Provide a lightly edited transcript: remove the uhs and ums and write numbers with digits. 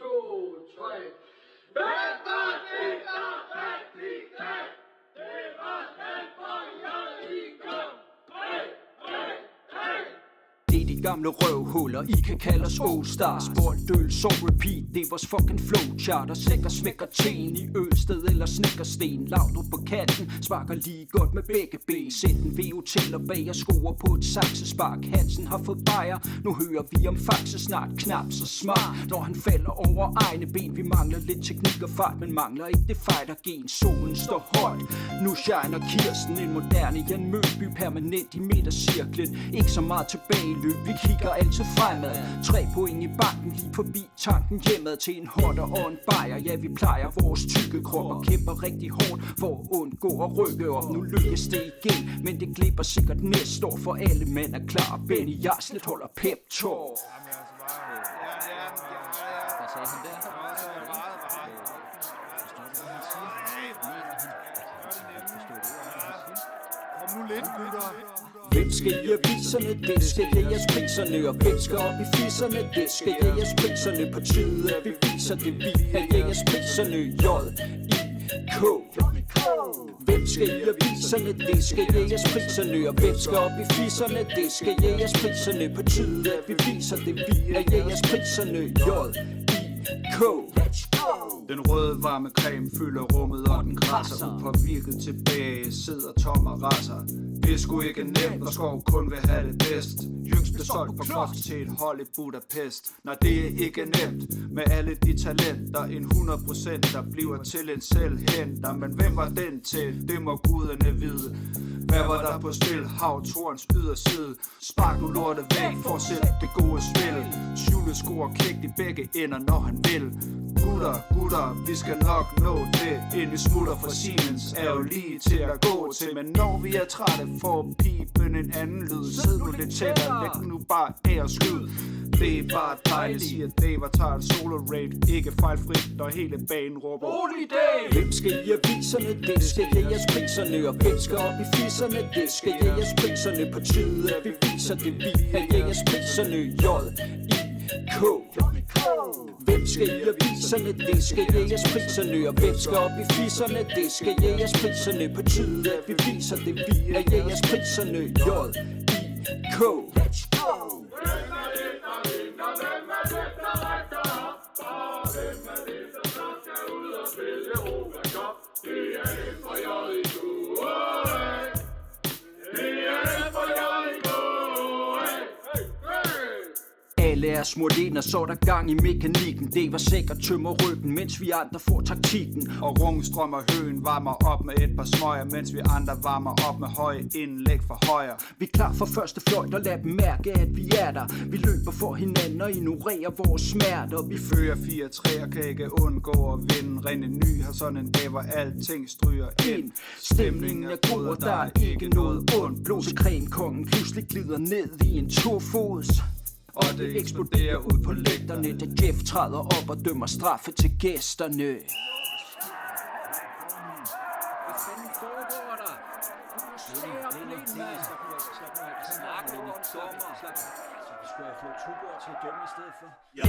2, 3. Hvad var det, der fandt i dag? Det var den for jeg i gang. Hey, hey, hey. Det er de gamle røvhuller, I kan kalde os All-Stars. Boldøl, så repeat, det er vores fucking flowchart. Og sækker smækker teen i Ølsted eller Snækkersten. Laudrup på kanten, sparker lige godt med begge ben. Sæt en VO-til og bag og skruer på et saksespark. Hansen har fået bajer, nu hører vi om Faxe snart. Knap så smart, når han falder over egne ben. Vi mangler lidt teknik og fart, men mangler ikke det fighter-gen. Solen står højt, nu shiner Kirsten. En moderne Jan Mølby, permanent i midtercirklen. Ikke så meget tilbage. Vi kigger altid fremad. 3 point i banken, lige forbi tanken hjemad til en hotter og en bajer. Ja, vi plejer vores tykke krop og kæmper rigtig hårdt for at undgå at rykke op. Nu lykkes det igen, men det glipper sikkert næste år, for alle mænd er klar. Benny Jarslet holder pep-talk. Hvem skal i aviserne? Det skal jeres priserne. Og hvem skal op i fisserne? Det skal jeres priserne. På tide at vi viser det, vi er jeres priserne. J-I-K. Hvem skal i aviserne? Det skal jeres priserne. Og hvem skal op i fisserne? Det skal jeres priserne. På tide at vi viser det, vi er jeres priserne. J-I-K. Den røde varme creme fylder rummet, og den krasser. Upåvirket tilbage, sidder tom og rasser. Det er sgu ikke nemt, når skov kun vil have det bedst. Jynx blev solgt på klods til et hold i Budapest. Når det er ikke nemt, med alle de talenter. En 100% der bliver til en selvhenter. Men hvem var den til? Det må guderne vide. Hvad var der på spil? Havtorns yderside. Spark nu lortet væk, fortsæt det gode spil. Schule scorer kægt i begge ender, når han vil. Gutter, vi skal nok nå det. Inden vi smutter fra Siemens er jo lige til at gå til. Men når vi er trætte, får pipen en anden lyd. Sid nu lidt tættere, læg nu bare af og skyd. Det er bare dejligt, siger Dave og tager en solo raid. Ikke fejlfrit, når hele banen råber Rolig dag! Hvem skal i aviserne? Det skal jeres priserne. Og hvem skal op i fisserne? Det skal jeres priserne. På tide at vi viser det, vi er jeres priserne. J-I-K. Hvem skal i aviserne? Det skal jeres priserne. Og hvem skal op i fisserne? Det skal jeres priserne. På tide at vi viser det, vi er jeres priserne. J-I-K. Alle er smurt ind, og så er der gang i mekanikken. Det var sikkert tømmer ryggen, mens vi andre får taktikken. Og rungstrømmer høen varmer op med et par smøger, mens vi andre varmer op med høje indlæg for højre. Vi er klar for første fløjt og lad dem mærke, at vi er der. Vi løber for hinanden og ignorerer vores smerter. Vi fører 4-3 og kan ikke undgå at vinde. René Ny har sådan en dag, hvor alting stryger ind. Stemningen er god, og der er ikke noget ondt. Blodcremekongen pludselig glider ned i en 2-fods. Og det eksploderer ud på lægterne, da Jeff træder op og dømmer straffe til gæsterne. Hvad fanden foregår der? Snak med min dommer. Så skulle jeg få Tuborg til at dømme i stedet for. Ja,